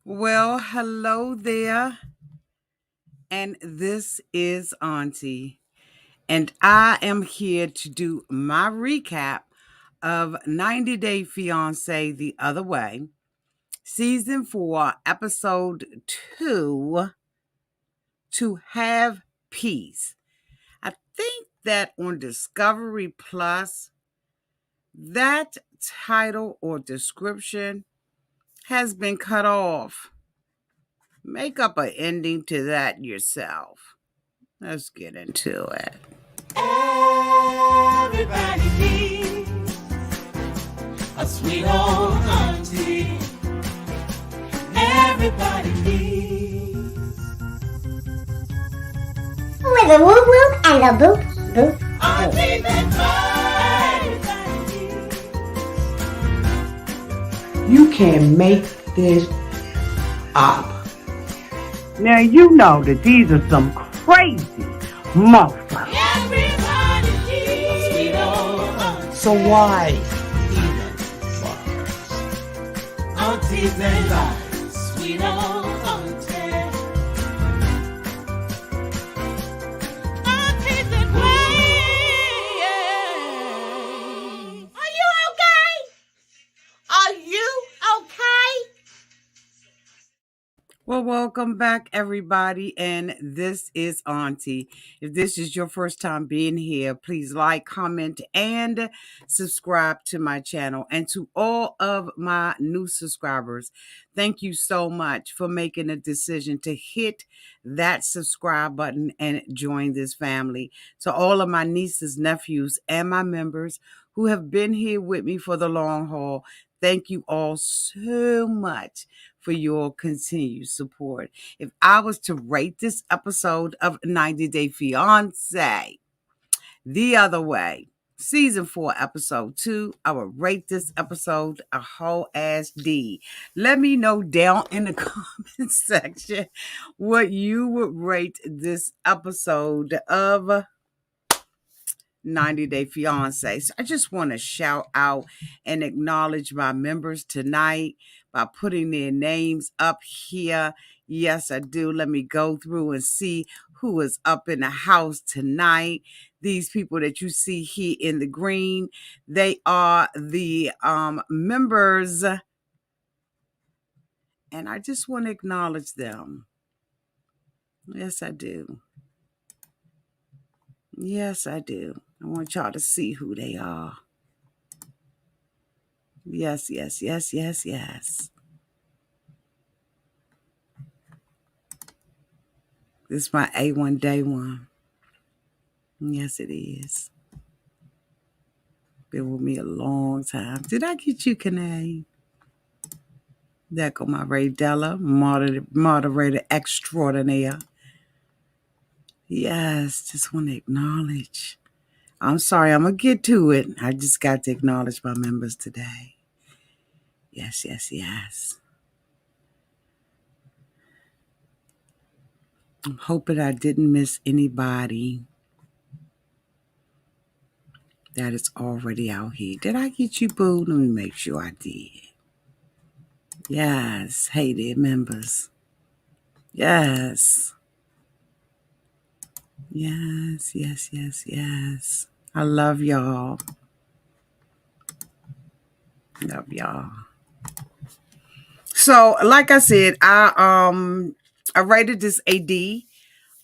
Well, hello there, and this is Auntie, and I am here to do my recap of 90 Day Fiance The Other Way, Season 4, Episode 2, To Have Peace. I think that on Discovery Plus, that title or description has been cut off. Make up an ending to that yourself. Let's get into it. Everybody needs a sweet old auntie. Everybody needs with a whoop whoop and a boop boop. auntie that everybody needs. You can make this up. Now you know that these are some crazy motherfuckers. Everybody needs a sweet old auntie. So why even bother? Auntie that lies, sweet old auntie. Auntie that waits. Are you okay? Are you okay? Well, welcome back, everybody, and this is Auntie. If this is your first time being here, please like, comment, and subscribe to my channel. And to all of my new subscribers, thank you so much for making a decision to hit that subscribe button and join this family. To all of my nieces, nephews, and my members who have been here with me for the long haul, thank you all so much for your continued support. If I was to rate this episode of 90 Day Fiancé The Other Way, Season 4, Episode 2, I would rate this episode a whole ass D. Let me know down in the comment section what you would rate this episode of 90 Day Fiancé. So I just want to shout out and acknowledge my members tonight by putting their names up here. Yes, I do. Let me go through and see who is up in the house tonight. These people that you see here in the green, they are the members, and I just want to acknowledge them. Yes, I do. Yes, I do. I want y'all to see who they are. Yes, yes, yes, yes, yes. This is my A1 day one. Yes, it is. Been with me a long time. Did I get you, Kanae? There go my Ray Della, moderator extraordinaire. Yes, just want to acknowledge. I'm sorry, I'm going to get to it. I just got to acknowledge my members today. Yes, yes, yes. I'm hoping I didn't miss anybody that is already out here. Did I get you, boo? Let me make sure I did. Yes. Hey there, members. Yes. Yes, yes, yes, yes. I love y'all. Love y'all. So, like I said, I rated this a D.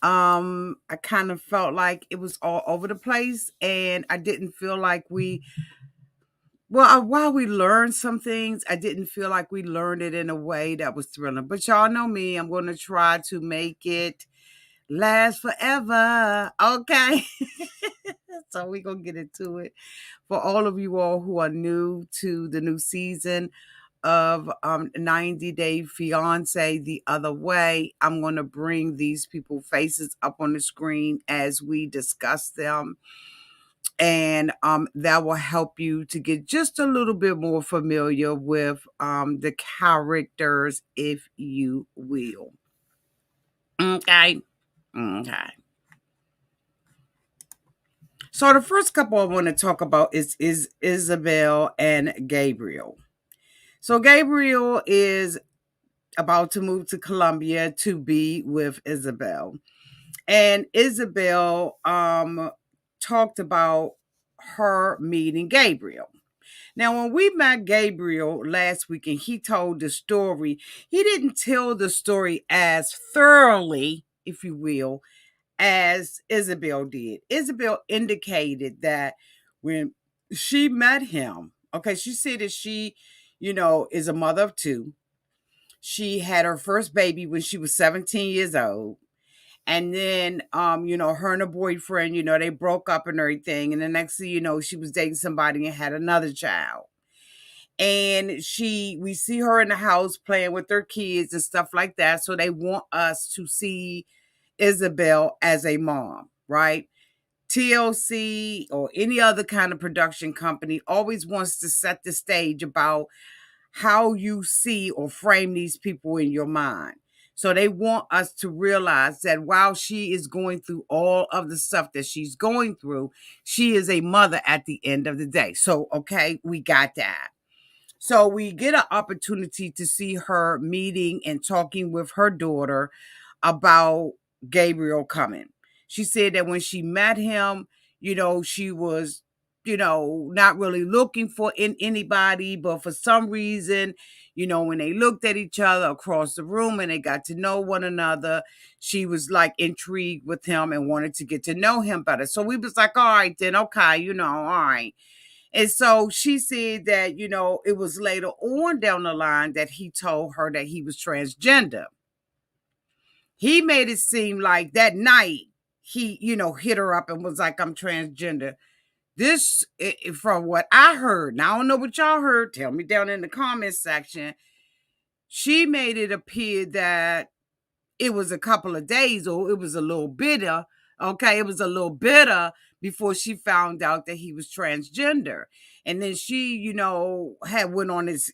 I kind of felt like it was all over the place, and I didn't feel like while we learned some things, I didn't feel like we learned it in a way that was thrilling. But y'all know me, I'm going to try to make it last forever. Okay. So we're going to get into it. For all of you all who are new to the new season of 90 Day Fiance The Other Way, I'm going to bring these people's faces up on the screen as we discuss them. And that will help you to get just a little bit more familiar with the characters, if you will. Okay. Okay. So the first couple I want to talk about is Isabel and Gabriel. So Gabriel is about to move to Colombia to be with Isabel. And Isabel talked about her meeting Gabriel. Now, when we met Gabriel last week and he told the story, he didn't tell the story as thoroughly, if you will, as Isabel did. Isabel indicated that when she met him, okay, she said that she, is a mother of two. She had her first baby when she was 17 years old. And then, her and her boyfriend, they broke up and everything. And the next thing you know, she was dating somebody and had another child. And we see her in the house playing with her kids and stuff like that. So they want us to see Isabel as a mom, right? TLC or any other kind of production company always wants to set the stage about how you see or frame these people in your mind. So they want us to realize that while she is going through all of the stuff that she's going through, she is a mother at the end of the day. So, okay, we got that. So we get an opportunity to see her meeting and talking with her daughter about Gabriel coming. She said that when she met him, she was, not really looking for anybody, but for some reason, when they looked at each other across the room and they got to know one another, she was like intrigued with him and wanted to get to know him better. So we was like, all right, then, okay, all right. And so she said that, it was later on down the line that he told her that he was transgender. He made it seem like that night he, hit her up and was like, I'm transgender. This, from what I heard, now I don't know what y'all heard, tell me down in the comments section. She made it appear that it was a couple of days or it was a little bitter. Okay, it was a little bitter before she found out that he was transgender. And then she, had went on his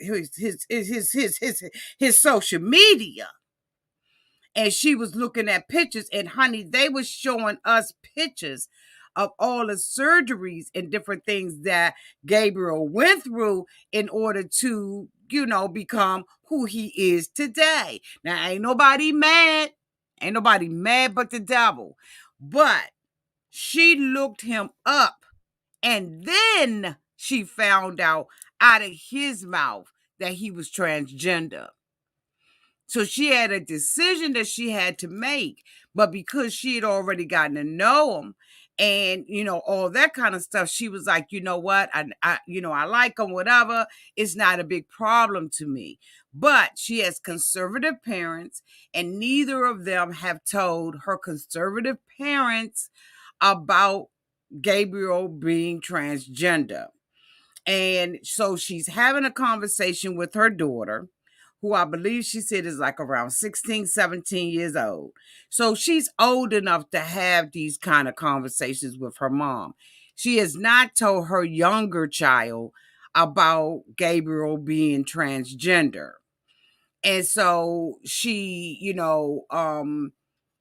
social media. And she was looking at pictures, and honey, they were showing us pictures of all the surgeries and different things that Gabriel went through in order to, become who he is today. Now, ain't nobody mad but the devil. But she looked him up, and then she found out of his mouth that he was transgender. So she had a decision that she had to make, but because she had already gotten to know him and, all that kind of stuff, she was like, you know what? I like him, whatever. It's not a big problem to me. But she has conservative parents, and neither of them have told her conservative parents about Gabriel being transgender. And so she's having a conversation with her daughter, who I believe she said is like around 16, 17 years old. So she's old enough to have these kind of conversations with her mom. She has not told her younger child about Gabriel being transgender. And so she,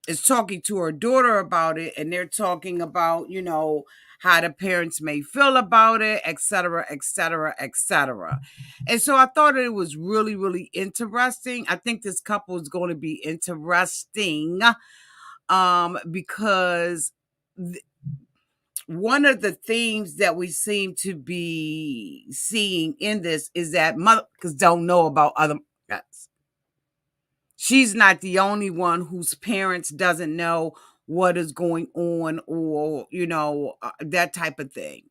is talking to her daughter about it, and they're talking about, how the parents may feel about it, et cetera, et cetera, et cetera. And so I thought it was really, really interesting. I think this couple is going to be interesting because one of the themes that we seem to be seeing in this is that mothers don't know about other mothers. She's not the only one whose parents doesn't know what is going on or, that type of thing.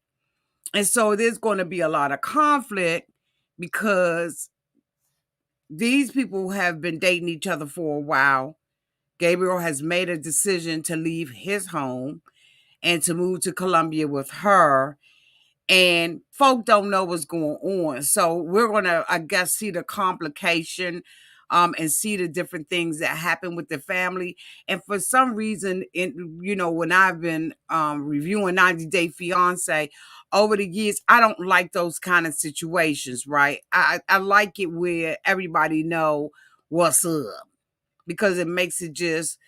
And so there's going to be a lot of conflict because these people have been dating each other for a while. Gabriel has made a decision to leave his home and to move to Colombia with her. And folk don't know what's going on. So we're going to, I guess, see the complication and see the different things that happen with the family. And for some reason, when I've been reviewing 90 Day Fiancé over the years, I don't like those kind of situations, right? I like it where everybody know what's up because it makes it just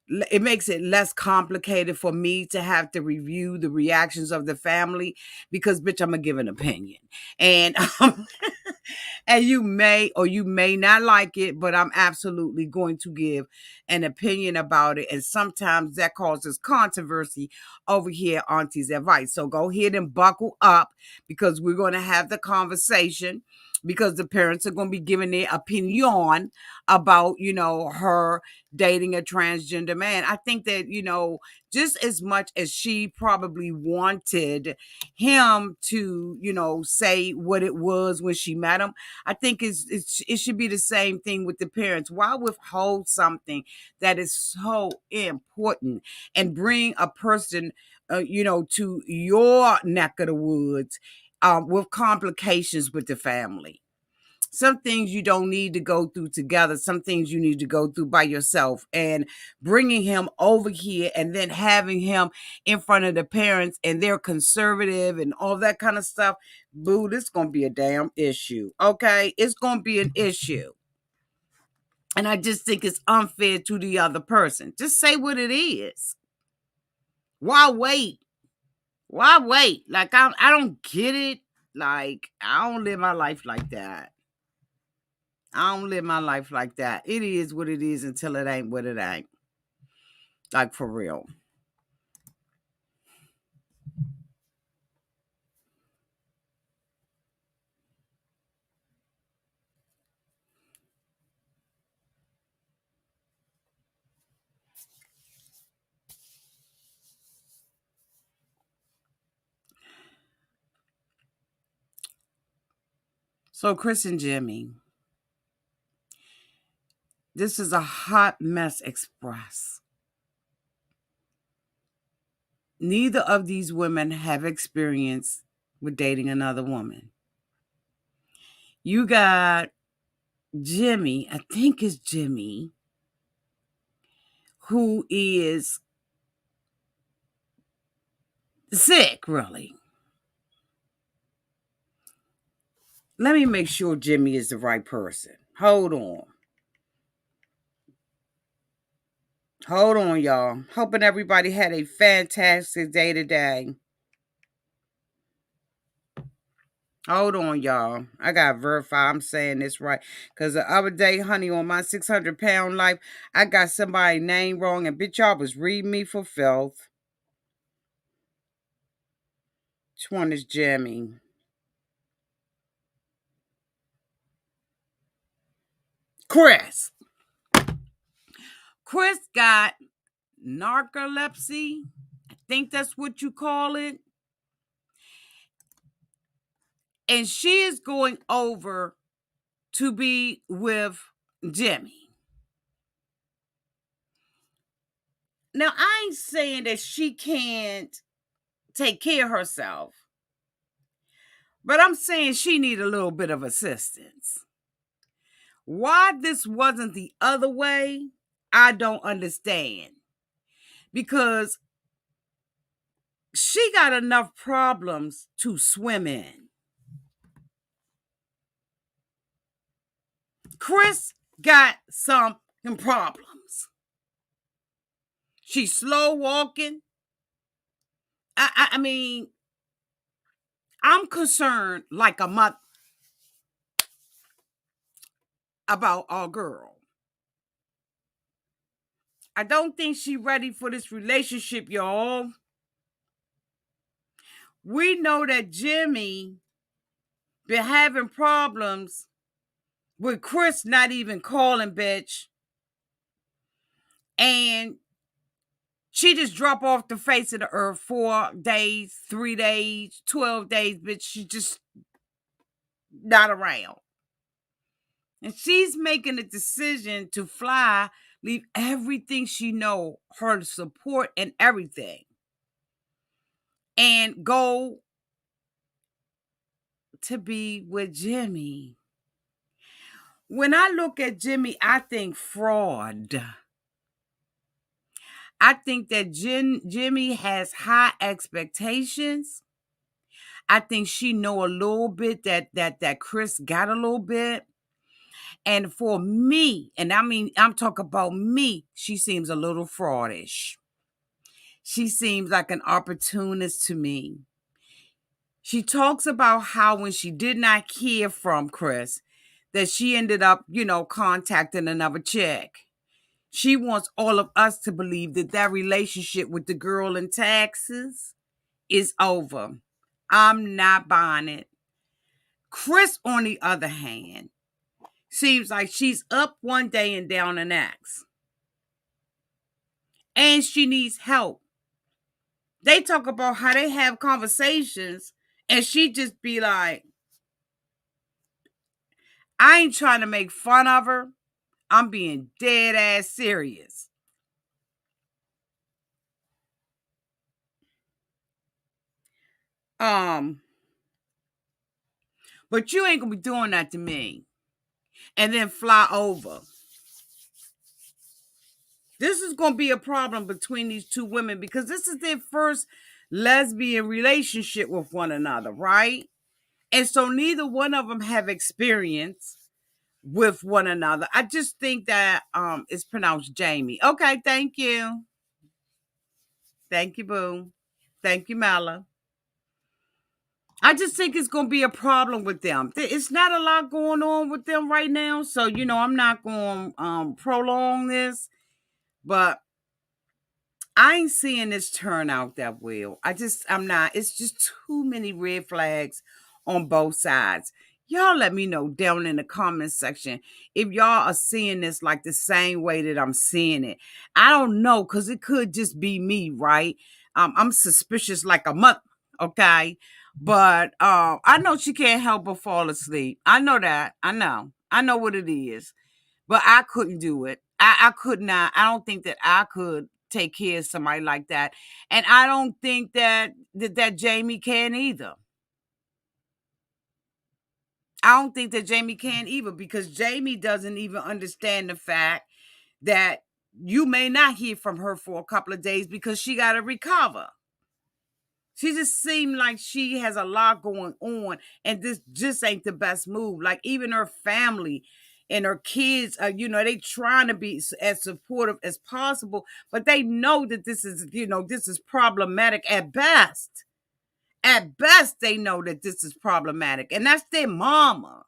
it makes it less complicated for me to have to review the reactions of the family, because bitch, I'm gonna give an opinion. And and you may or you may not like it, but I'm absolutely going to give an opinion about it. And sometimes that causes controversy over here, Auntie's advice. So go ahead and buckle up, because we're going to have the conversation, because the parents are going to be giving their opinion about, her dating a transgender man. I think that, just as much as she probably wanted him to, say what it was when she met him, I think it should be the same thing with the parents. Why withhold something that is so important and bring a person, to your neck of the woods with complications with the family? Some things you don't need to go through together. Some things you need to go through by yourself. And bringing him over here and then having him in front of the parents, and they're conservative and all that kind of stuff, boo, this is going to be a damn issue. Okay? It's going to be an issue. And I just think it's unfair to the other person. Just say what it is. Why wait? Why wait? Like, I don't get it. Like, I don't live my life like that. I don't live my life like that. It is what it is until it ain't what it ain't. Like, for real. So, Kris and Jeymi, this is a hot mess express. Neither of these women have experience with dating another woman. You got Jeymi, I think it's Jeymi, who is sick, really. Let me make sure Jeymi is the right person. Hold on. Hold on, y'all. Hoping everybody had a fantastic day today. Hold on, y'all. I gotta verify I'm saying this right. Because the other day, honey, on my 600-pound life, I got somebody's name wrong, and bitch, y'all was reading me for filth. Which one is Jeymi? Kris. Kris got narcolepsy. I think that's what you call it. And she is going over to be with Jeymi. Now, I ain't saying that she can't take care of herself, but I'm saying she need a little bit of assistance. Why this wasn't the other way, I don't understand. Because she got enough problems to swim in. Kris got some problems. She's slow walking. I mean, I'm concerned like a mother about our girl. I don't think she's ready for this relationship, y'all. We know that Jeymi been having problems with Kris not even calling, bitch. And she just drop off the face of the earth 4 days, 3 days, 12 days, bitch. She just not around. And she's making a decision to fly, leave everything she know, her support and everything, and go to be with Jeymi. When I look at Jeymi, I think fraud. I think that Jeymi has high expectations. I think she know a little bit that Kris got a little bit. And for me, and I mean, I'm talking about me, she seems a little fraudish. She seems like an opportunist to me. She talks about how when she did not hear from Kris, that she ended up, contacting another chick. She wants all of us to believe that that relationship with the girl in Texas is over. I'm not buying it. Kris, on the other hand, seems like she's up one day and down the next. And she needs help. They talk about how they have conversations and she just be like, I ain't trying to make fun of her. I'm being dead ass serious. But you ain't gonna be doing that to me. And then fly over. This is gonna be a problem between these two women because this is their first lesbian relationship with one another, right? And so neither one of them have experience with one another. I just think that it's pronounced Jeymi. Okay, thank you. Thank you, boo. Thank you, Mala. I just think it's going to be a problem with them. It's not a lot going on with them right now. So, I'm not going to prolong this, but I ain't seeing this turn out that well. I'm not. It's just too many red flags on both sides. Y'all let me know down in the comment section if y'all are seeing this like the same way that I'm seeing it. I don't know, because it could just be me, right? I'm suspicious like a month, okay? But I know she can't help but fall asleep. I know that. I know. I know what it is. But I couldn't do it. I could not. I don't think that I could take care of somebody like that. And I don't think that Jeymi can either. I don't think that Jeymi can either, because Jeymi doesn't even understand the fact that you may not hear from her for a couple of days because she got to recover. She just seemed like she has a lot going on, and this just ain't the best move. Like, even her family and her kids, they trying to be as supportive as possible, but they know that this is problematic at best. At best, they know that this is problematic, and that's their mama.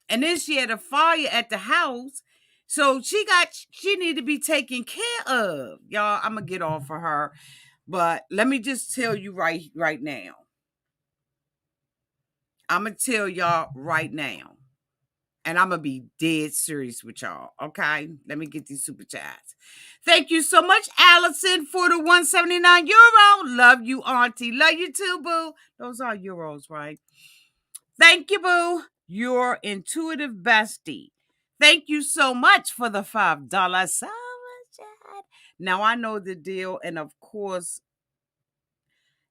And then she had a fire at the house, so she need to be taken care of. Y'all, I'm gonna get off of her. But let me just tell you right now. I'm going to tell y'all right now. And I'm going to be dead serious with y'all. Okay? Let me get these super chats. Thank you so much, Allison, for the €179. Love you, Auntie. Love you too, boo. Those are euros, right? Thank you, boo. Your intuitive bestie. Thank you so much for the $5 super chat. Now I know the deal. And of course,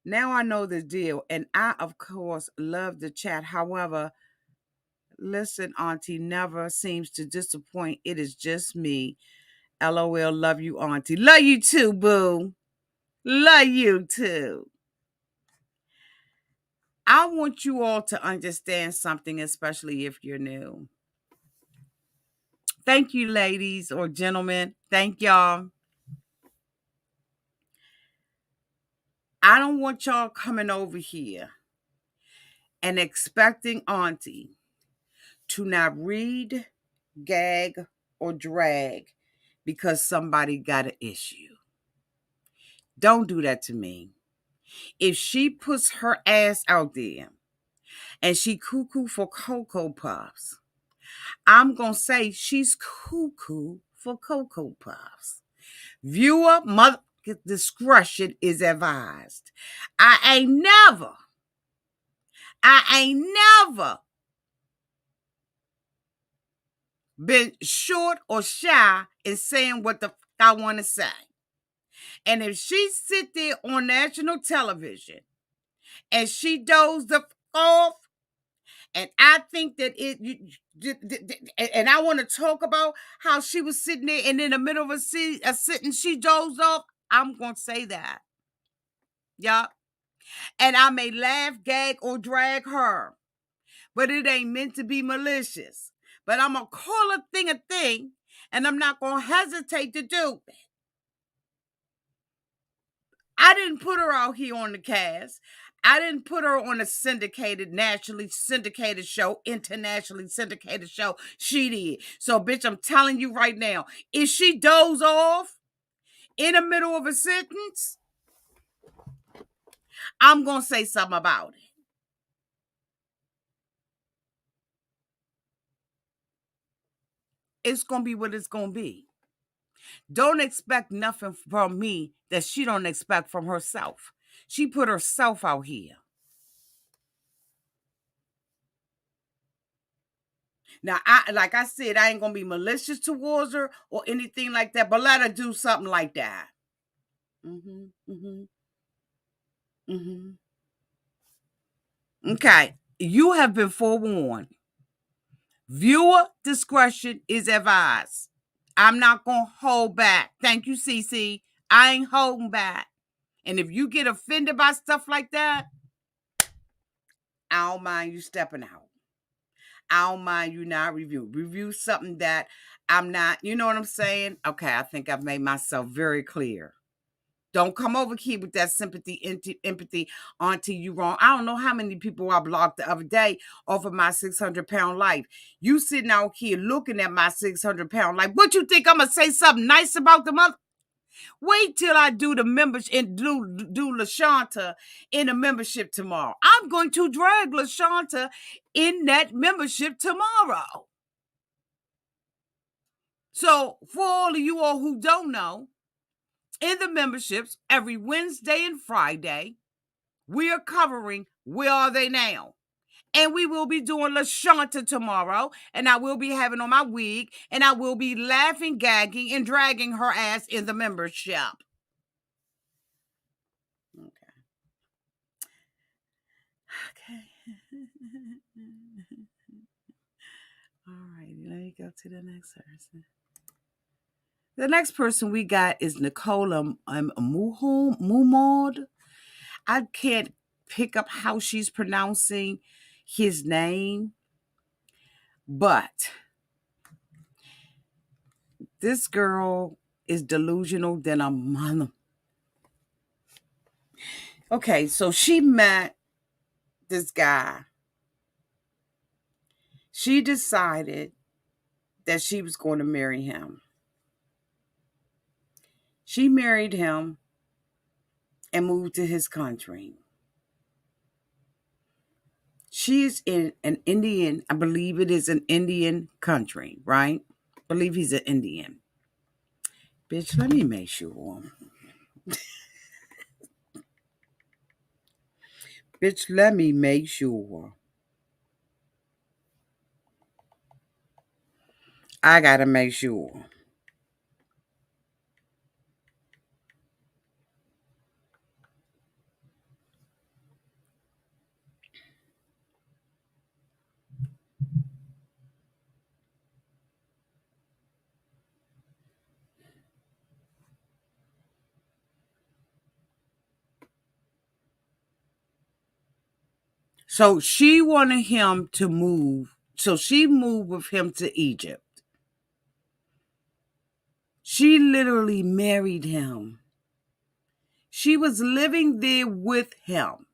now I know the deal, and I, of course, love the chat. However, listen, Auntie never seems to disappoint. It is just me. LOL, love you, Auntie. Love you too, boo. Love you too. I want you all to understand something, especially if you're new. Thank you, ladies or gentlemen. Thank y'all. I don't want y'all coming over here and expecting Auntie to not read, gag, or drag because somebody got an issue. Don't do that to me. If she puts her ass out there and she cuckoo for Cocoa Puffs, I'm going to say she's cuckoo for Cocoa Puffs. Viewer mother discretion is advised. I ain't never been short or shy in saying what the fuck I want to say. And if she sit there on national television and she dozed the off, and I think that and I want to talk about how she was sitting there and in the middle of a sitting, she dozed off, I'm going to say that. Yup. And I may laugh, gag, or drag her, but it ain't meant to be malicious. But I'm going to call a thing, and I'm not going to hesitate to do it. I didn't put her out here on the cast. I didn't put her on a nationally syndicated show, internationally syndicated show. She did. So, bitch, I'm telling you right now, if she doze off in the middle of a sentence, I'm going to say something about it. It's going to be what it's going to be. Don't expect nothing from me that she don't expect from herself. She put herself out here. Now, like I said, I ain't going to be malicious towards her or anything like that, but let her do something like that. Okay, you have been forewarned. Viewer discretion is advised. I'm not going to hold back. Thank you, CC. I ain't holding back. And if you get offended by stuff like that, I don't mind you stepping out. I don't mind you not review something that I'm not, you know what I'm saying? Okay, I think I've made myself very clear. Don't come over here with that sympathy, empathy, Auntie, you wrong. I don't know how many people I blocked the other day off of my 600-pound life. You sitting out here looking at my 600-pound life. What you think I'm going to say something nice about the mother? Wait till I do the membership and do LaShanta in the membership tomorrow. I'm going to drag LaShanta in that membership tomorrow. So for all of you all who don't know, in the memberships, every Wednesday and Friday, we are covering Where Are They Now? And we will be doing LaShanta tomorrow. And I will be having on my wig. And I will be laughing, gagging, and dragging her ass in the membership. Okay. All right. Let me go to the next person. The next person we got is Nicole and Mahmoud. I can't pick up how she's pronouncing his name, but this girl is delusional than a mother. Okay, so she met this guy. She decided that she was going to marry him. She married him and moved to his country. She is in an Indian, I believe it is an Indian country, right? I believe he's an Indian. Bitch, let me make sure. Bitch, let me make sure. I gotta make sure. So she wanted him to move. So she moved with him to Egypt. She literally married him. She was living there with him.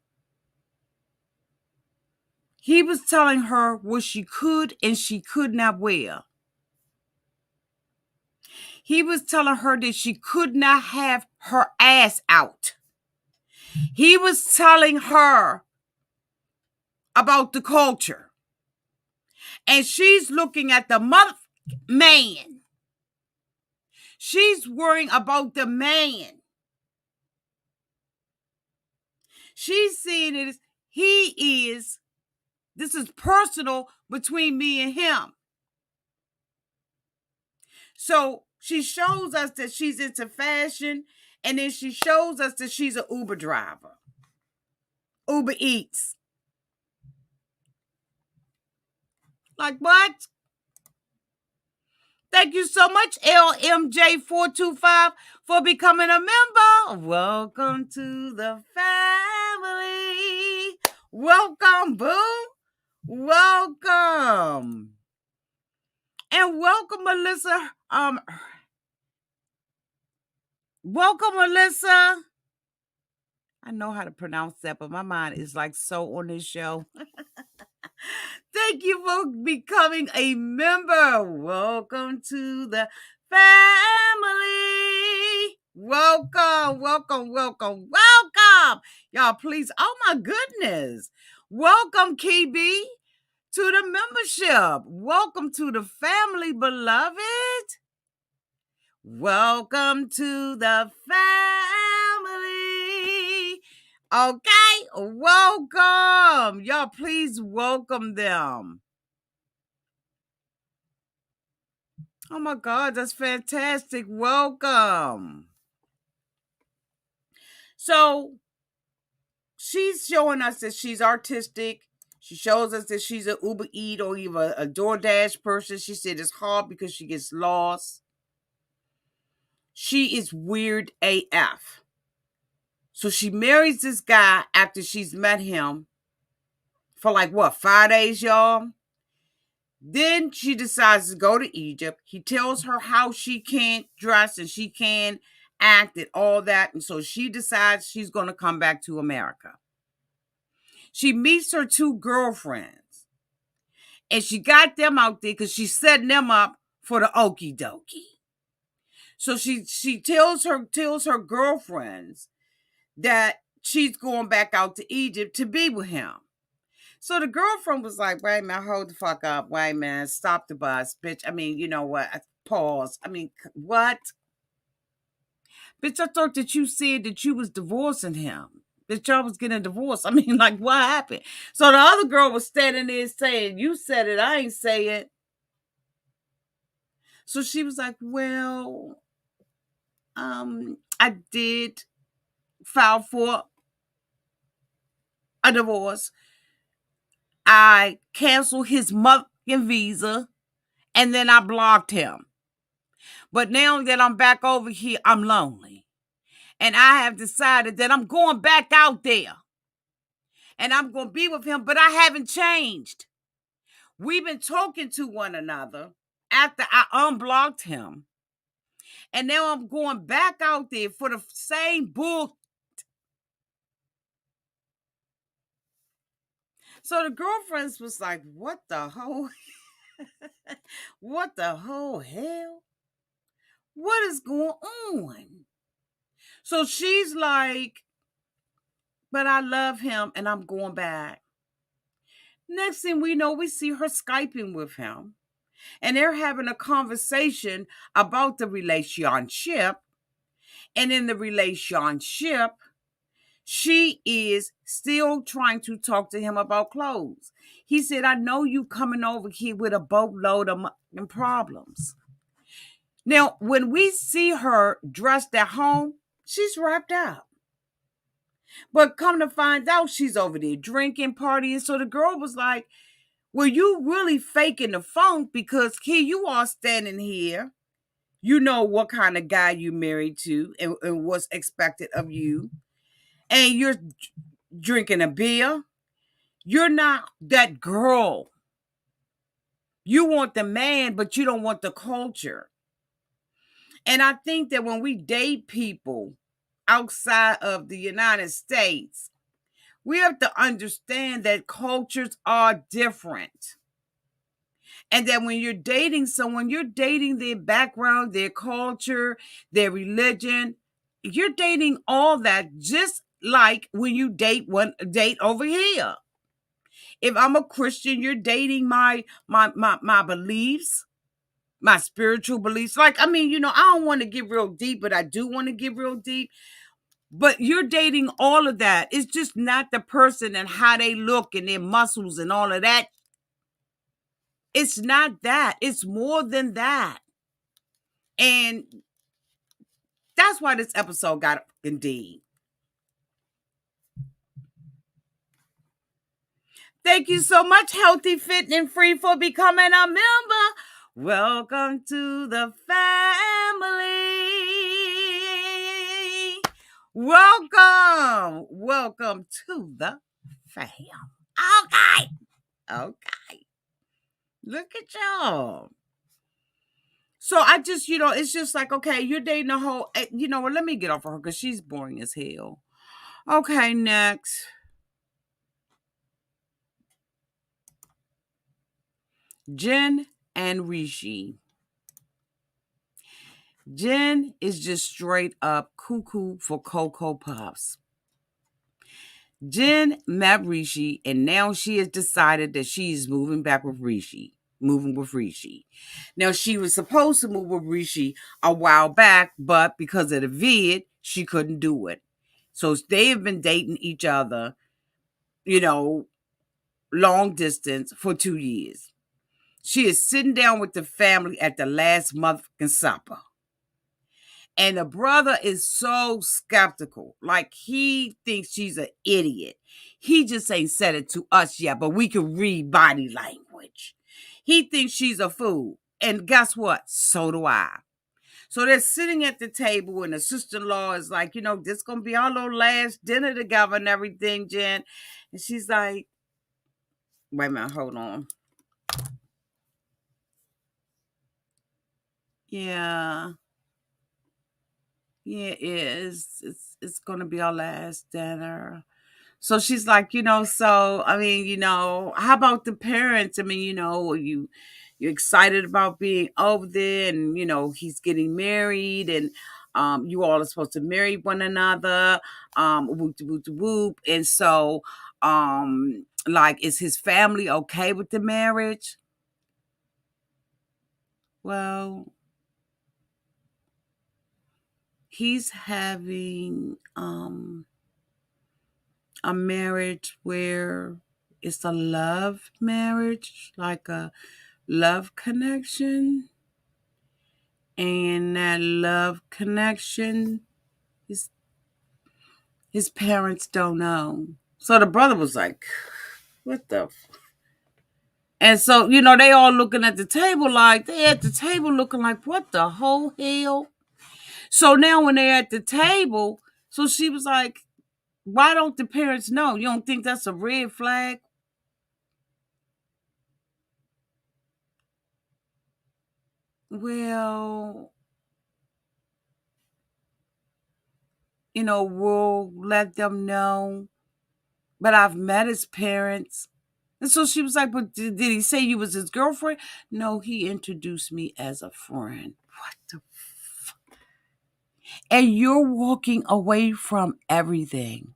He was telling her what she could and she could not wear. He was telling her that she could not have her ass out. He was telling her about the culture. And she's looking at the man. She's worrying about the man. She's seeing it as this is personal between me and him. So she shows us that she's into fashion, and then she shows us that she's an Uber driver. Uber Eats. Like what? Thank you so much, LMJ425, for becoming a member. Welcome to the family. Welcome, boo. Welcome. And welcome, Melissa. Welcome, Melissa. I know how to pronounce that, but my mind is like so on this show. Thank you for becoming a member. Welcome to the family. Welcome, welcome, welcome, welcome. Y'all, please. Oh, my goodness. Welcome, KB, to the membership. Welcome to the family, beloved. Welcome to the family. Okay, welcome. Y'all, please welcome them. Oh my God, that's fantastic. Welcome. So she's showing us that she's artistic. She shows us that she's an Uber Eat or even a DoorDash person. She said it's hard because she gets lost. She is weird AF. So she marries this guy after she's met him for like what, 5 days, y'all? Then she decides to go to Egypt. He tells her how she can't dress and she can't act and all that. And so she decides she's going to come back to America. She meets her 2 girlfriends. And she got them out there because she's setting them up for the okie dokie. So she tells her girlfriends that she's going back out to Egypt to be with him. So the girlfriend was like, wait, man, hold the fuck up. Wait, man, stop the bus, bitch. I mean, you know what? Pause. I mean, what? Bitch, I thought that you said that you was divorcing him. That y'all was getting a divorce. I mean, like, what happened? So the other girl was standing there saying, you said it, I ain't say it. So she was like, well, I did file for a divorce. I canceled his motherfucking visa, and then I blocked him. But now that I'm back over here, I'm lonely. And I have decided that I'm going back out there. And I'm going to be with him, but I haven't changed. We've been talking to one another after I unblocked him. And now I'm going back out there for the same bull. So the girlfriends was like, what the whole, what the whole hell? What is going on? So she's like, but I love him and I'm going back. Next thing we know, we see her Skyping with him. And they're having a conversation about the relationship. And in the relationship, she is still trying to talk to him about clothes. He said, I know you coming over here with a boatload of problems. Now, when we see her dressed at home, she's wrapped up. But come to find out, she's over there drinking, partying. So the girl was like, well, you really faking the funk because here you are standing here. You know what kind of guy you married to and what's expected of you. And you're drinking a beer. You're not that girl. You want the man, but you don't want the culture. And I think that when we date people outside of the United States, we have to understand that cultures are different. And that when you're dating someone, you're dating their background, their culture, their religion. You're dating all that just like when you date over here. If I'm a Christian, you're dating my beliefs, my spiritual beliefs. Like, I mean, you know, I don't want to get real deep, but I do want to get real deep. But you're dating all of that. It's just not the person and how they look and their muscles and all of that. It's not that. It's more than that. And that's why this episode got indeed. Thank you so much, Healthy, Fit, and Free, for becoming a member. Welcome to the family. Welcome. Welcome to the fam. Okay. Okay. Look at y'all. So I just, it's just like, okay, you're dating a whole, well, let me get off of her because she's boring as hell. Okay, next. Jen and Rishi. Jen is just straight up cuckoo for Cocoa Puffs. Jen met Rishi, and now she has decided that she is moving back with Rishi. Moving with Rishi. Now, she was supposed to move with Rishi a while back, but because of the vid, she couldn't do it. So they have been dating each other, long distance for 2 years. She is sitting down with the family at the last motherfucking supper. And the brother is so skeptical. Like, he thinks she's an idiot. He just ain't said it to us yet, but we can read body language. He thinks she's a fool. And guess what? So do I. So they're sitting at the table, and the sister-in-law is like, this going to be our little last dinner together and everything, Jen. And she's like, wait a minute, hold on. Yeah. Yeah, it is. It's gonna be our last dinner. So she's like, so I mean, how about the parents? I mean, you're excited about being over there, and he's getting married, and you all are supposed to marry one another, whoop whoop whoop. And so like, is his family okay with the marriage? Well, he's having a marriage where it's a love marriage, like a love connection. And that love connection is his parents don't know. So the brother was like, what the and so, they all looking at the table like, they at the table looking like, what the whole hell? So now when they're at the table, so she was like, why don't the parents know? You don't think that's a red flag? Well, we'll let them know. But I've met his parents. And so she was like, but did he say you was his girlfriend? No, he introduced me as a friend. What the And you're walking away from everything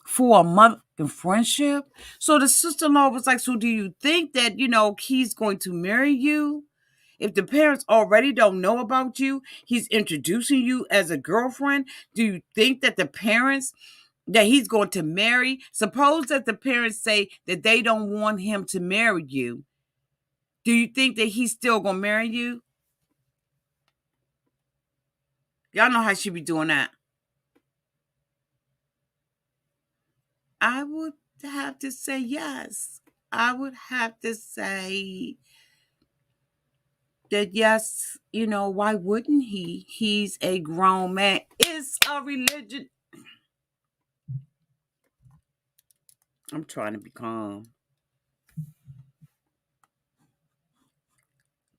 for a motherfucking friendship? So the sister-in-law was like, so do you think that, he's going to marry you? If the parents already don't know about you, he's introducing you as a girlfriend. Do you think that the parents that he's going to marry, suppose that the parents say that they don't want him to marry you, do you think that he's still going to marry you? Y'all know how she be doing that. I would have to say yes. I would have to say that yes, why wouldn't he? He's a grown man. It's a religion. I'm trying to be calm.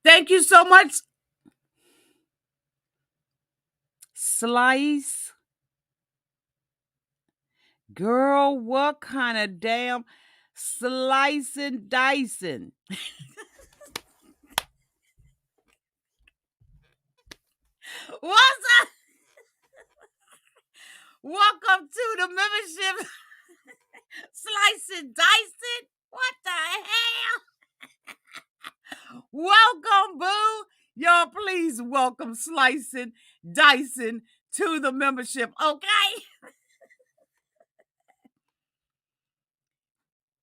Thank you so much. Slice. Girl, what kind of damn slicing dicing? What's up? Welcome to the membership. Slicing dicing? What the hell? Welcome, boo. Y'all, please welcome Slicing Dicing to the membership, okay?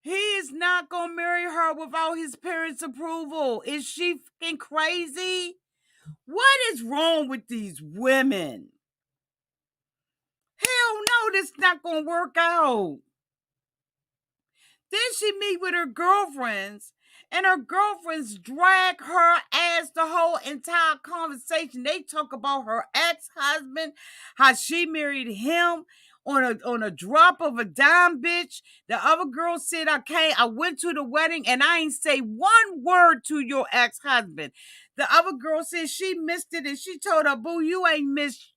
He is not gonna marry her without his parents' approval. Is she fucking crazy? What is wrong with these women? Hell no, this not gonna work out. Then she meet with her girlfriends, and her girlfriends drag her ass the whole entire conversation. They talk about her ex-husband, how she married him on a drop of a dime, bitch. The other girl said I went to the wedding and I ain't say one word to your ex-husband. The other girl said she missed it and she told her, boo, you ain't missed.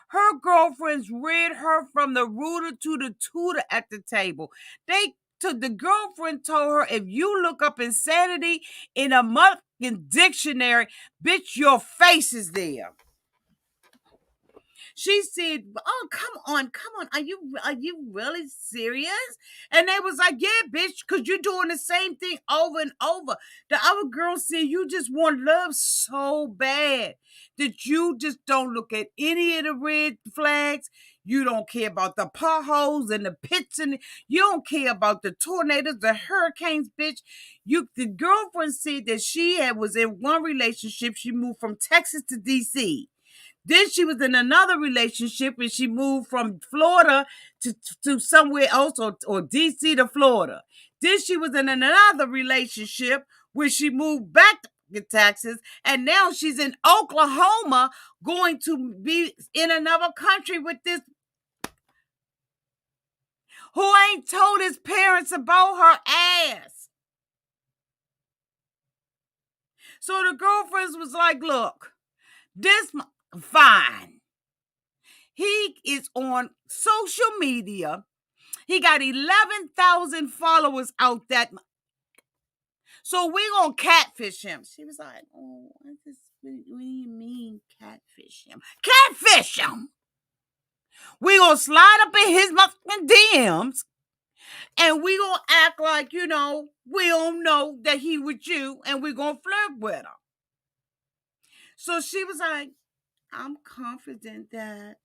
Her girlfriends read her from the rooter to the tutor at the table. The girlfriend told her, if you look up insanity in a motherfucking dictionary, bitch, your face is there. She said, oh, come on. Are you really serious? And they was like, yeah, bitch, because you're doing the same thing over and over. The other girl said, you just want love so bad that you just don't look at any of the red flags. You don't care about the potholes and the pits, and you don't care about the tornadoes, the hurricanes, bitch. The girlfriend said that was in one relationship. She moved from Texas to DC. Then she was in another relationship and she moved from Florida to somewhere else, or DC to Florida. Then she was in another relationship where she moved back to Texas, and now she's in Oklahoma going to be in another country with this who ain't told his parents about her ass. So the girlfriends was like, look, fine. He is on social media. He got 11,000 followers out that. So we gonna catfish him. She was like, oh, what do you mean catfish him? Catfish him! We gonna slide up in his motherfucking DMs and we gonna act like, we don't know that he with you, and we gonna flirt with him. So she was like, I'm confident that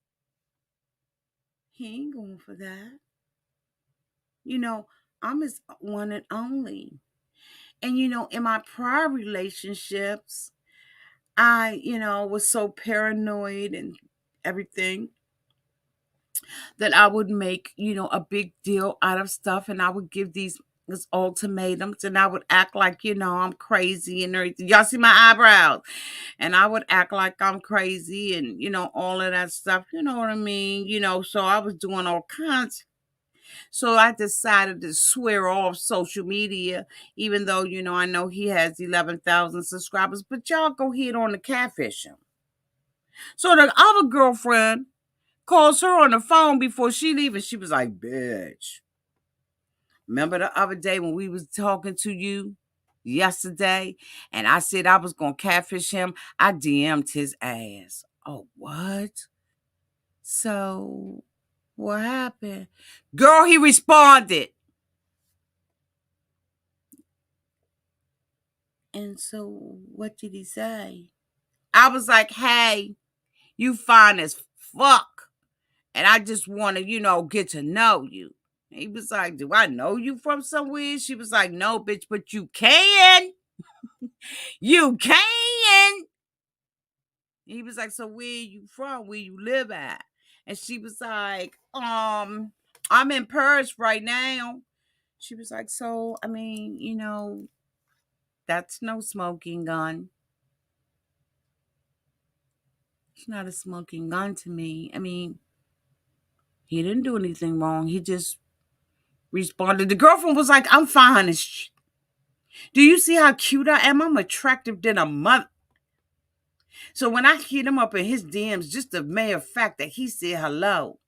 he ain't going for that. I'm his one and only. And, in my prior relationships, I, was so paranoid and everything that I would make, a big deal out of stuff. And I would give these ultimatums, and I would act like, I'm crazy and everything. Y'all see my eyebrows? And I would act like I'm crazy and, all of that stuff. You know what I mean? So I was doing all kinds. So I decided to swear off social media, even though, I know he has 11,000 subscribers, but y'all go ahead on the catfish him. So the other girlfriend calls her on the phone before she leaves, and she was like, bitch, remember the other day when we was talking to you yesterday and I said I was going to catfish him? I DM'd his ass. Oh, what? So what happened? Girl, he responded. And so what did he say? I was like, hey, you fine as fuck. And I just want to, get to know you. He was like, do I know you from somewhere? She was like, no, bitch, but you can. You can. He was like, so where you from? Where you live at? And she was like, I'm in Paris right now. She was like, so, that's no smoking gun. It's not a smoking gun to me. He didn't do anything wrong. He just responded. The girlfriend was like, I'm fine as shit. Do you see how cute I am? I'm attractive than a mother. So when I hit him up in his DMs, just the mere fact that he said hello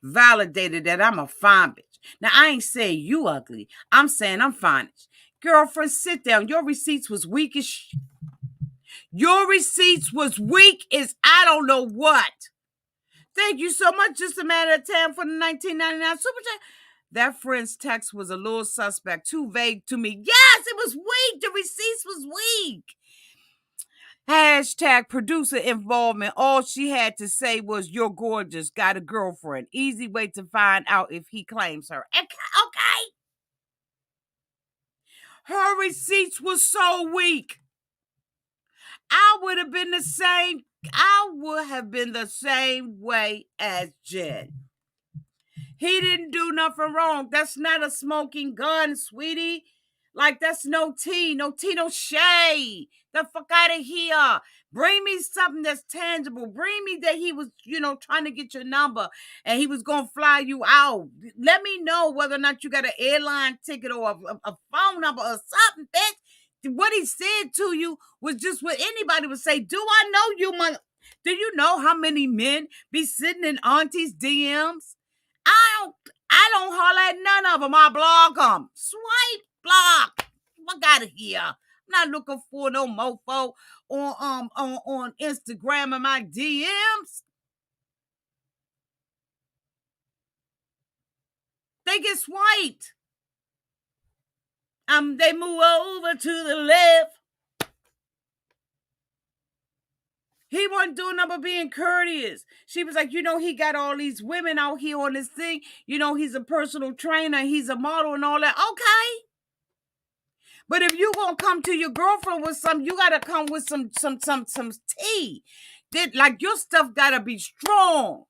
validated that I'm a fine bitch. Now, I ain't saying you ugly. I'm saying I'm fine. Girlfriend, sit down. Your receipts was weak as shit. Your receipts was weak as I don't know what. Thank you so much. Just a matter of time for the 1999 Super Chat. That friend's text was a little suspect, too vague to me. Yes, it was weak. The receipts was weak. Hashtag producer involvement. All she had to say was, you're gorgeous, got a girlfriend. Easy way to find out if he claims her. Okay. Her receipts was so weak. I would have been the same. I would have been the same way as Jen. He didn't do nothing wrong. That's not a smoking gun, sweetie. Like, that's no tea, no shade. The fuck out of here. Bring me something that's tangible. Bring me that he was, trying to get your number and he was going to fly you out. Let me know whether or not you got an airline ticket or a phone number or something, bitch. What he said to you was just what anybody would say. Do I know you, do you know how many men be sitting in Auntie's DMs? I don't holler at none of them. I block them. Swipe, block. Fuck out of here. I'm not looking for no mofo on Instagram and my DMs. They get swiped. They move over to the left. He wasn't doing nothing but being courteous. She was like, he got all these women out here on this thing. He's a personal trainer. He's a model and all that. Okay. But if you gonna come to your girlfriend with some, you gotta come with some tea. Like, your stuff gotta be strong.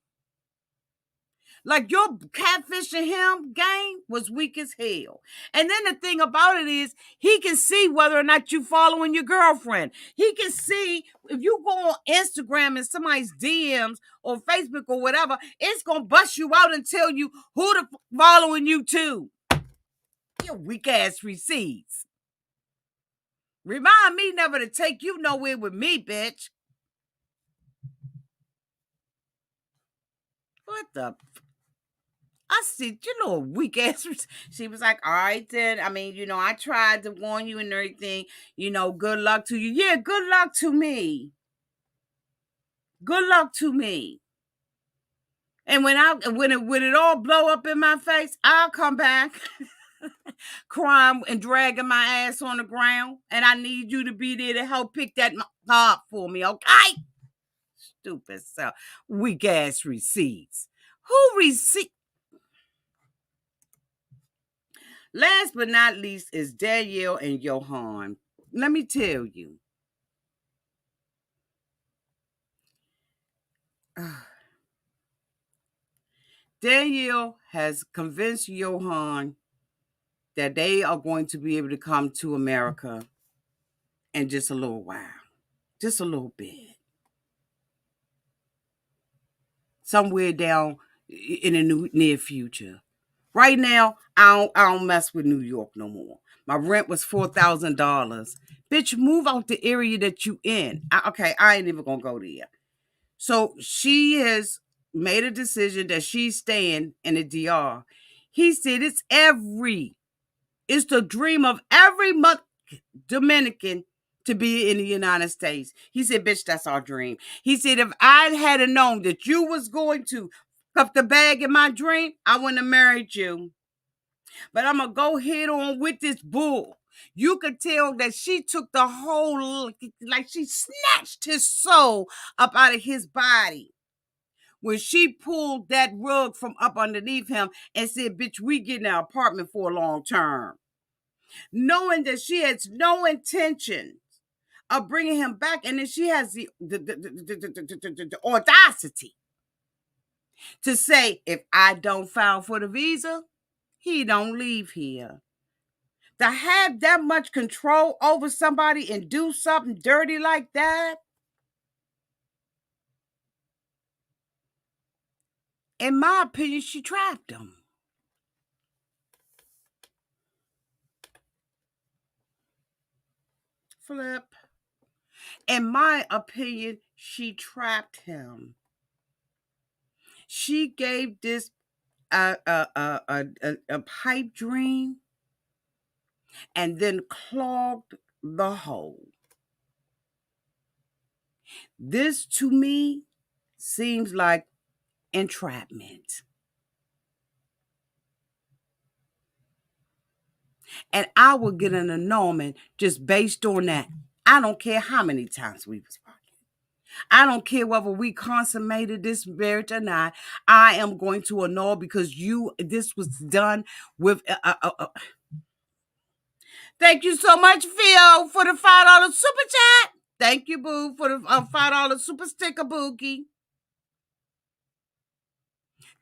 Like, your catfishing him game was weak as hell. And then the thing about it is, he can see whether or not you following your girlfriend. He can see if you go on Instagram and somebody's DMs or Facebook or whatever, it's gonna bust you out and tell you who the following you to. Your weak ass receipts. Remind me never to take you nowhere with me, bitch. What the? I said, weak ass. She was like, all right, then. I mean, I tried to warn you and everything. Good luck to you. Yeah, good luck to me. Good luck to me. And when it all blow up in my face, I'll come back crying and dragging my ass on the ground. And I need you to be there to help pick that up for me, okay? Stupid self. Weak ass receipts. Who receipt? Last but not least is Danielle and Yohan. Let me tell you. Danielle has convinced Yohan that they are going to be able to come to America in just a little while. Just a little bit. Somewhere down in the near future. Right now, I don't mess with New York no more. My rent was $4,000. Bitch, move out the area that you in. I ain't even gonna go there. So she has made a decision that she's staying in the DR. He said it's the dream of every Dominican to be in the United States. He said, bitch, that's our dream. He said, if I had known that you was going to cup the bag in my dream, I wouldn't have married you. But I'm going to go head on with this bull. You could tell that she took the whole, like she snatched his soul up out of his body. When she pulled that rug from up underneath him and said, bitch, we get in an apartment for a long term. Knowing that she has no intention of bringing him back. And then she has the audacity to say, if I don't file for the visa, he don't leave here. To have that much control over somebody and do something dirty like that, in my opinion, she trapped him. Flip. In my opinion, she trapped him. She gave this a pipe dream and then clogged the hole. This, to me, seems like entrapment. And I will get an annulment just based on that. I don't care how many times we was fucking. I don't care whether we consummated this marriage or not. I am going to annul because this was done with Thank you so much, Phil, for the $5 super chat. Thank you, boo, for the $5 super sticker, Bookie.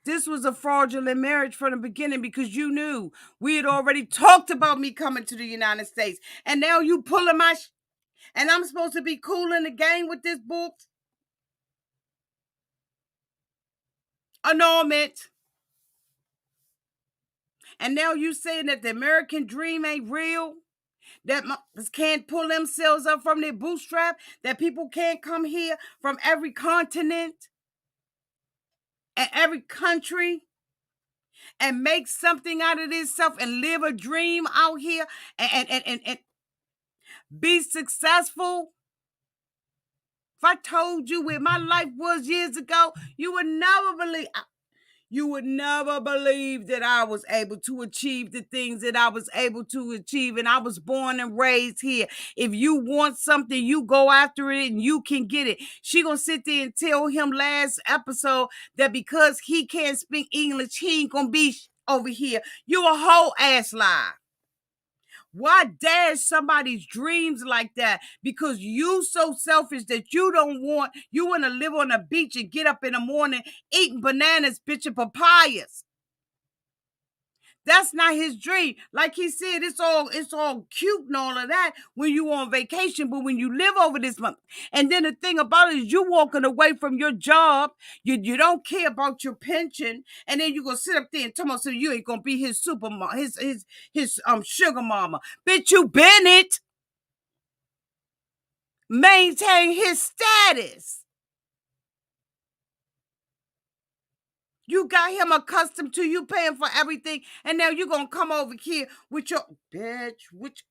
this was a fraudulent marriage from the beginning because you knew we had already talked about me coming to the United States. And now you pulling my and I'm supposed to be cool in the game with this book? Annulment. And now you saying that the American dream ain't real? That can't pull themselves up from their bootstrap? That people can't come here from every continent and every country and make something out of themselves and live a dream out here and be successful? If I told you where my life was years ago, you would never believe. You would never believe that I was able to achieve the things that I was able to achieve. And I was born and raised here. If you want something, you go after it and you can get it. She gonna sit there and tell him last episode that because he can't speak English, he ain't gonna be over here. You a whole ass lie. Why dash somebody's dreams like that? Because you so selfish that you want to live on a beach and get up in the morning eating bananas, bitch, and papayas. That's not his dream. Like he said, it's all cute and all of that when you on vacation, but when you live over this month, and then the thing about it is you walking away from your job, you don't care about your pension, and then you gonna sit up there and tell me so you ain't gonna be his super mom, his sugar mama. Bitch, you been it. Maintain his status. You got him accustomed to you paying for everything, and now you're gonna come over here with your bitch, which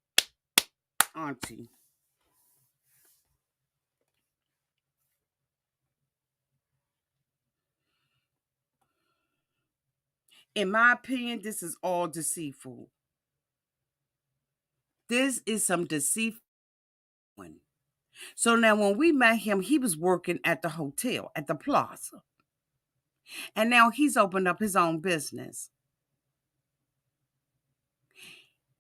auntie. In my opinion, this is all deceitful. This is some deceitful one. So now when we met him, he was working at the hotel, at the plaza. And now he's opened up his own business.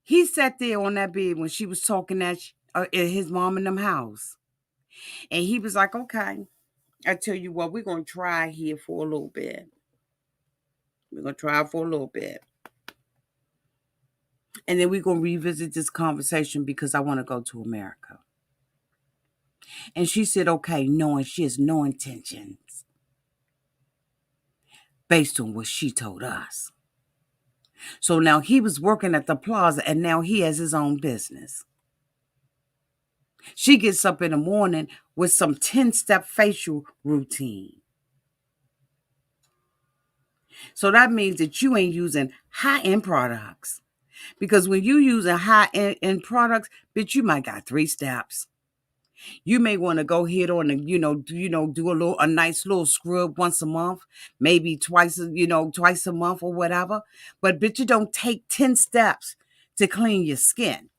He sat there on that bed when she was talking at his mom in them house. And he was like, okay, I tell you what, we're going to try here for a little bit. We're going to try for a little bit. And then we're going to revisit this conversation because I want to go to America. And she said, okay, knowing she has no intentions based on what she told us. So now he was working at the plaza and now he has his own business. She gets up in the morning with some 10-step facial routine. So that means that you ain't using high-end products. Because when you using high-end products, bitch, you might got 3 steps. You may want to go ahead on and, do a nice little scrub once a month, maybe twice a month or whatever. But bitch, you don't take 10 steps to clean your skin.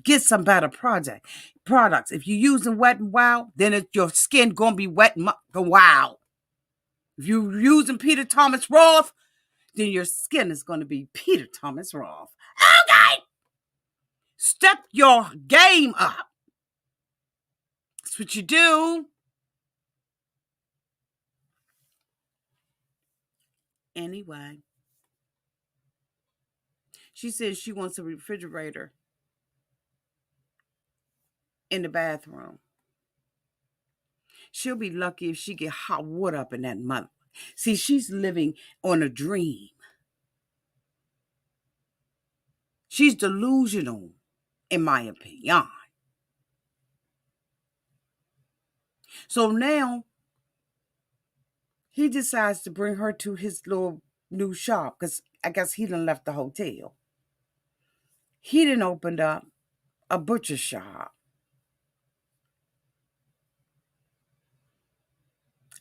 Get some better products. If you're using Wet n Wild, then your skin gonna be wet and wild. If you're using Peter Thomas Roth, then your skin is gonna be Peter Thomas Roth. Okay, step your game up. That's what you do. Anyway, she says she wants a refrigerator in the bathroom. She'll be lucky if she get hot water up in that mother. See, she's living on a dream. She's delusional, in my opinion. So now he decides to bring her to his little new shop because I guess he done left the hotel. He done opened up a butcher shop.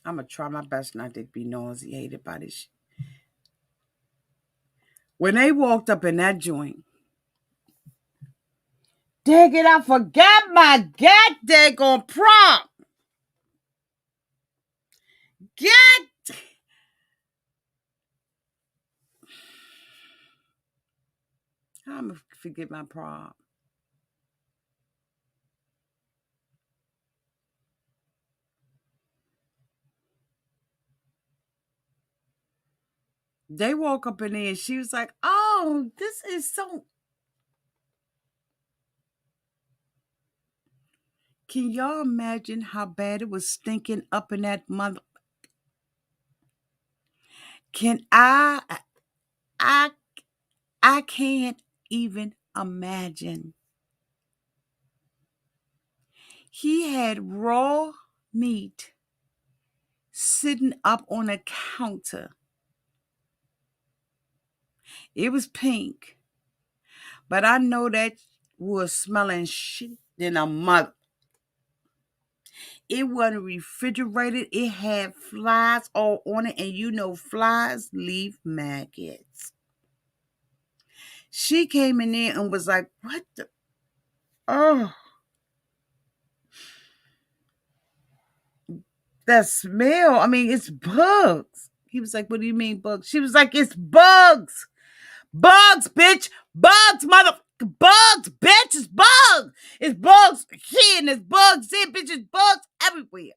I'm going to try my best not to be nauseated by this. When they walked up in that joint, dang it, I forgot my daggone prop. God. I'm going to forget my prop. They woke up in there and she was like, oh, this is so. Can y'all imagine how bad it was stinking up in that mother? Can I I can't even imagine. He had raw meat sitting up on a counter. It was pink, but I know that was smelling shit in a mother. It wasn't refrigerated. It had flies all on it, and you know flies leave maggots. She came in there and was like, "What the? Oh, that smell! I mean, it's bugs." He was like, "What do you mean bugs?" She was like, "It's bugs." Bugs, bitch. Bugs, mother. Bugs, bitch. It's bugs. It's bugs here and it's bugs there, bitch. It's bugs everywhere.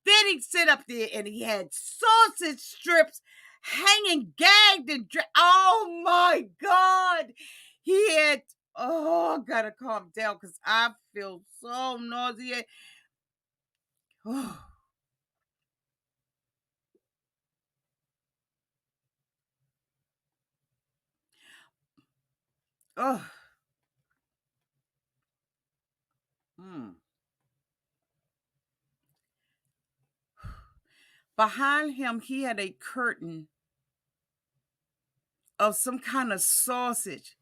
Then he sit up there and he had sausage strips hanging gagged and oh my God. He had, oh, I gotta calm down because I feel so nauseated. Oh, oh. Mm. Behind him, he had a curtain of some kind of sausage.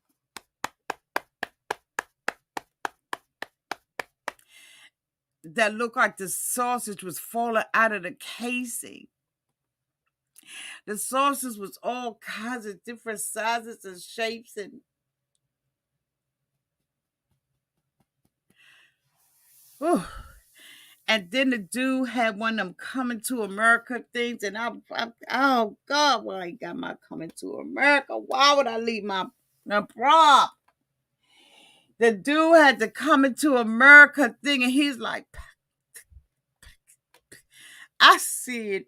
That looked like the sausage was falling out of the casing. The sausage was all kinds of different sizes and shapes and oh. And then the dude had one of them coming to America things, and I oh God, why I got my coming to America? Why would I leave my prop? The dude had the coming to America thing, and he's like, I said,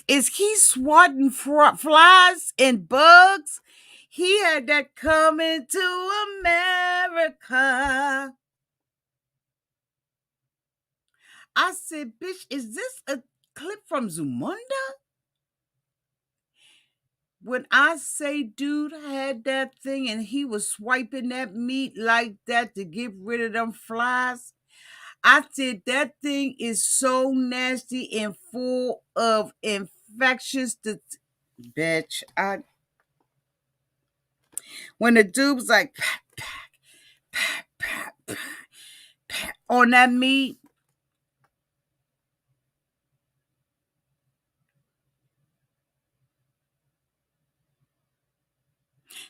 is he swatting flies and bugs? He had that coming to America. I said, bitch, is this a clip from Zumunda? When I say dude had that thing and he was swiping that meat like that to get rid of them flies, I said that thing is so nasty and full of infectious. Bitch, when the dude was like on that meat,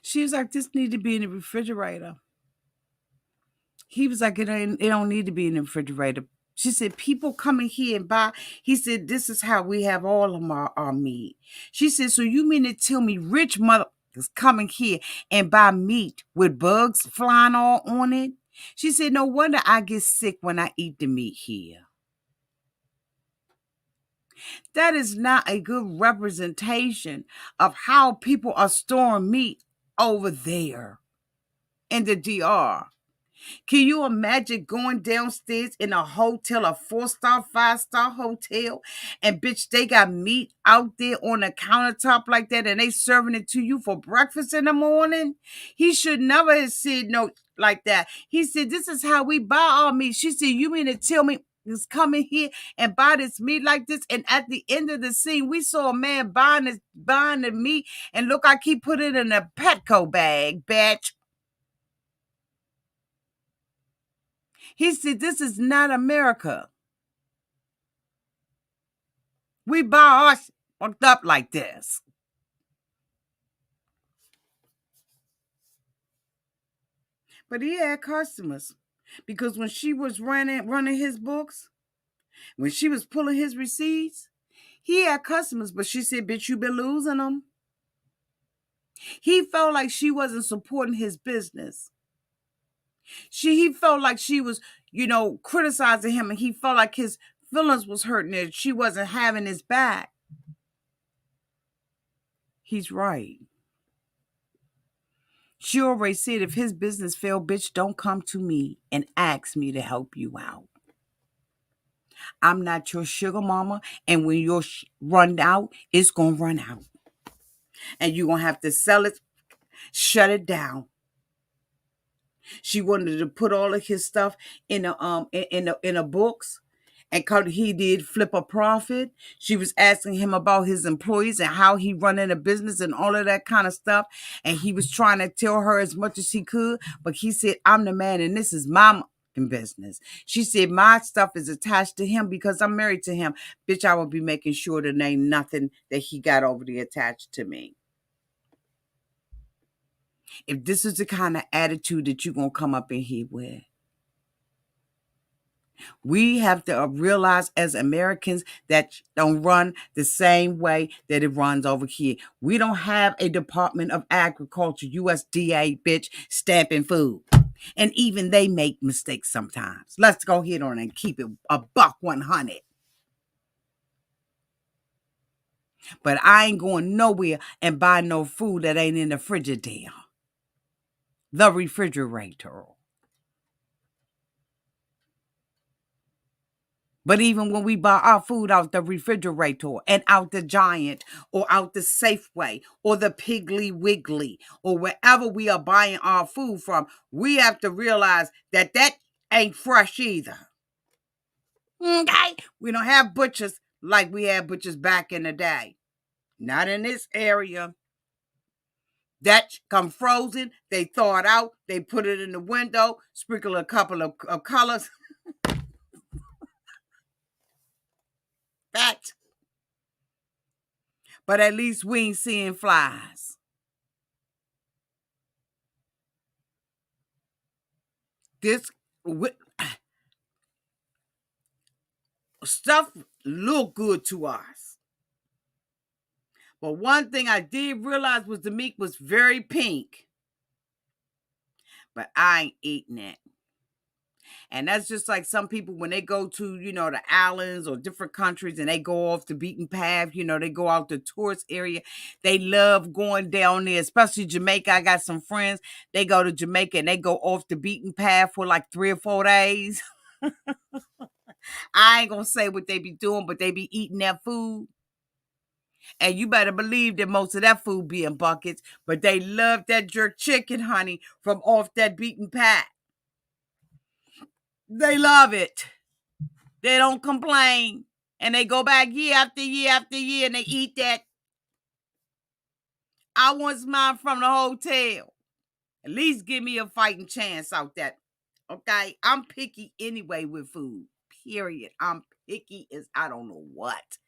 she was like, this need to be in the refrigerator. He was like, it don't need to be in the refrigerator. She said, people coming here and buy. He said, this is how we have all of our meat. She said, so you mean to tell me rich motherfuckers coming here and buy meat with bugs flying all on it? She said, no wonder I get sick when I eat the meat here. That is not a good representation of how people are storing meat over there in the DR. Can you imagine going downstairs in a hotel, a 4-star, 5-star hotel, and bitch, they got meat out there on the countertop like that, and they serving it to you for breakfast in the morning? He should never have said no like that. He said, this is how we buy our meat. She said, you mean to tell me is coming here and buy this meat like this? And at the end of the scene, we saw a man buying the meat and look like he put it in a Petco bag, bitch. He said, this is not America. We buy ours fucked up like this. But he had customers because when she was running his books, when she was pulling his receipts, he had customers. But she said, bitch, you been losing them. He felt like she wasn't supporting his business. He felt like she was, criticizing him, and he felt like his feelings was hurting it. She wasn't having his back. He's right. She already said if his business failed, bitch, don't come to me and ask me to help you out. I'm not your sugar mama, and when your run out, it's going to run out. And you're going to have to sell it, shut it down. She wanted to put all of his stuff in a books, and cause he did flip a profit. She was asking him about his employees and how he running a business and all of that kind of stuff. And he was trying to tell her as much as he could, but he said, "I'm the man, and this is my business." She said, "My stuff is attached to him because I'm married to him. Bitch, I will be making sure that ain't nothing that he got over there attached to me." If this is the kind of attitude that you're going to come up in here with, we have to realize as Americans that don't run the same way that it runs over here. We don't have a Department of Agriculture, USDA, bitch, stamping food. And even they make mistakes sometimes. Let's go ahead on and keep it a buck 100. But I ain't going nowhere and buy no food that ain't in the Frigidaire. The refrigerator. But even when we buy our food out the refrigerator and out the Giant or out the Safeway or the Piggly Wiggly or wherever we are buying our food from, we have to realize that that ain't fresh either. Okay? We don't have butchers like we had butchers back in the day. Not in this area. That come frozen, they thaw it out, they put it in the window, sprinkle a couple of colors. Fact. But at least we ain't seeing flies. This stuff look good to us. But one thing I did realize was the meat was very pink. But I ain't eating it. And that's just like some people when they go to, the islands or different countries and they go off the beaten path, they go out the tourist area. They love going down there, especially Jamaica. I got some friends. They go to Jamaica and they go off the beaten path for like 3 or 4 days. I ain't going to say what they be doing, but they be eating that food. And you better believe that most of that food be in buckets, but they love that jerk chicken, honey, from off that beaten path. They love it. They don't complain. And they go back year after year after year and they eat that. I want mine from the hotel. At least give me a fighting chance out that. Okay? I'm picky anyway with food. Period. I'm picky as I don't know what.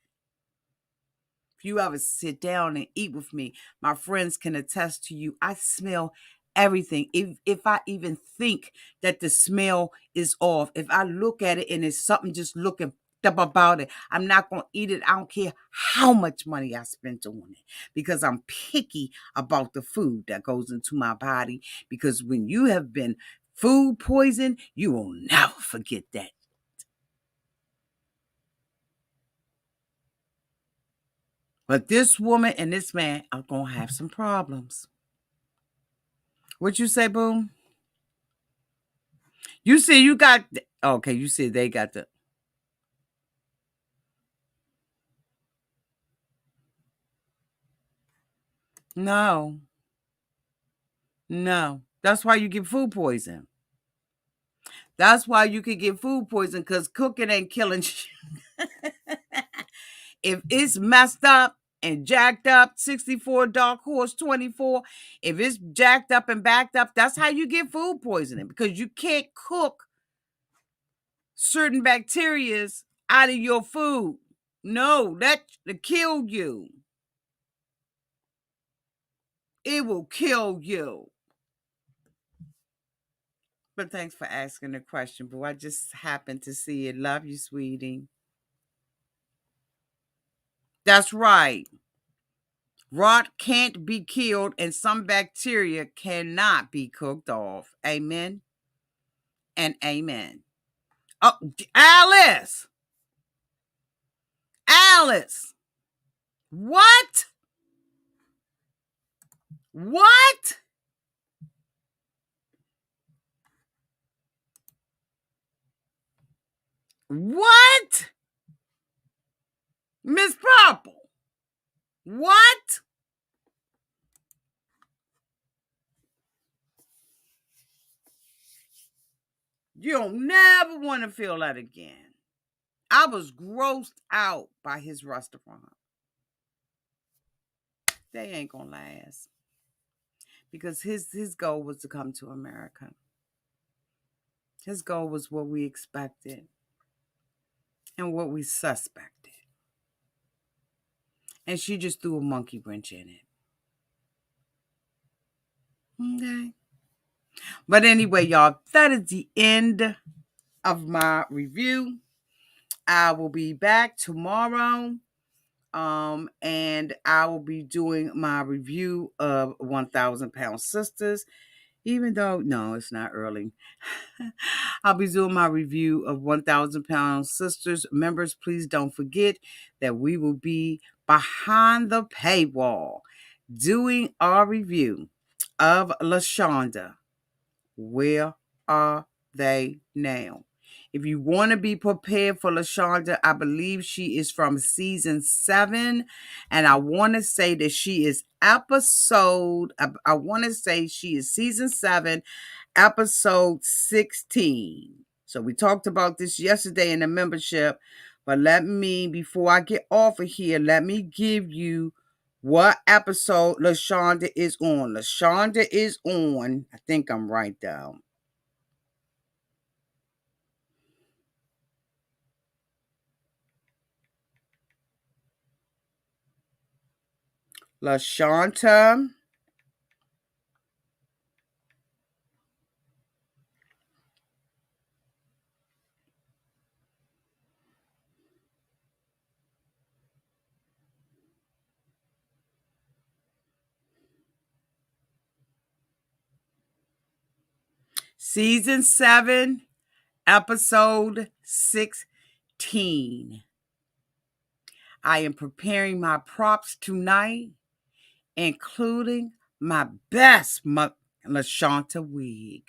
If you ever sit down and eat with me, my friends can attest to you. I smell everything. If I even think that the smell is off, if I look at it and it's something just looking up about it, I'm not going to eat it. I don't care how much money I spent on it because I'm picky about the food that goes into my body. Because when you have been food poisoned, you will never forget that. But this woman and this man are going to have some problems. What you say, Boom? You see, you got... Okay, you said they got the... No. No. That's why you get food poison. That's why you could get food poison, because cooking ain't killing shit. If it's messed up and jacked up, 64 Dark Horse 24, if it's jacked up and backed up, that's how you get food poisoning, because you can't cook certain bacterias out of your food. No, that will kill you. It will kill you. But thanks for asking the question, boo. I just happened to see it. Love you, sweetie. That's right. Rot can't be killed, and some bacteria cannot be cooked off. Amen and amen. Oh, Alice. Alice. What? What? What? Miss Purple. What? You don't never want to feel that again. I was grossed out by his restaurant. They ain't gonna last. Because his goal was to come to America. His goal was what we expected and what we suspected. And she just threw a monkey wrench in it. Okay. But anyway, y'all, that is the end of my review. I will be back tomorrow. And I will be doing my review of 1,000 Pound Sisters. Even though, no, it's not early. I'll be doing my review of 1,000 Pound Sisters. Members, please don't forget that we will be behind the paywall doing our review of LaShonda. Where are they now? If you want to be prepared for LaShonda, I believe she is from season 7. And I want to say that she is I want to say she is season 7, episode 16. So we talked about this yesterday in the membership. But before I get off of here, let me give you what episode LaShonda is on. LaShonda is on, I think I'm right though. LaShonda season 7, episode 16. I am preparing my props tonight, including my best LaShonda wig.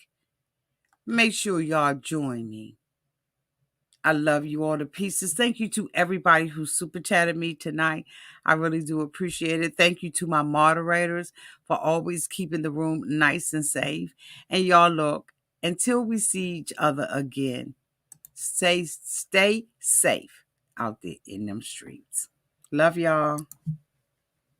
Make sure y'all join me. I love you all to pieces. Thank you to everybody who super chatted me tonight. I really do appreciate it. Thank you to my moderators for always keeping the room nice and safe. And y'all look, until we see each other again, stay safe out there in them streets. Love y'all.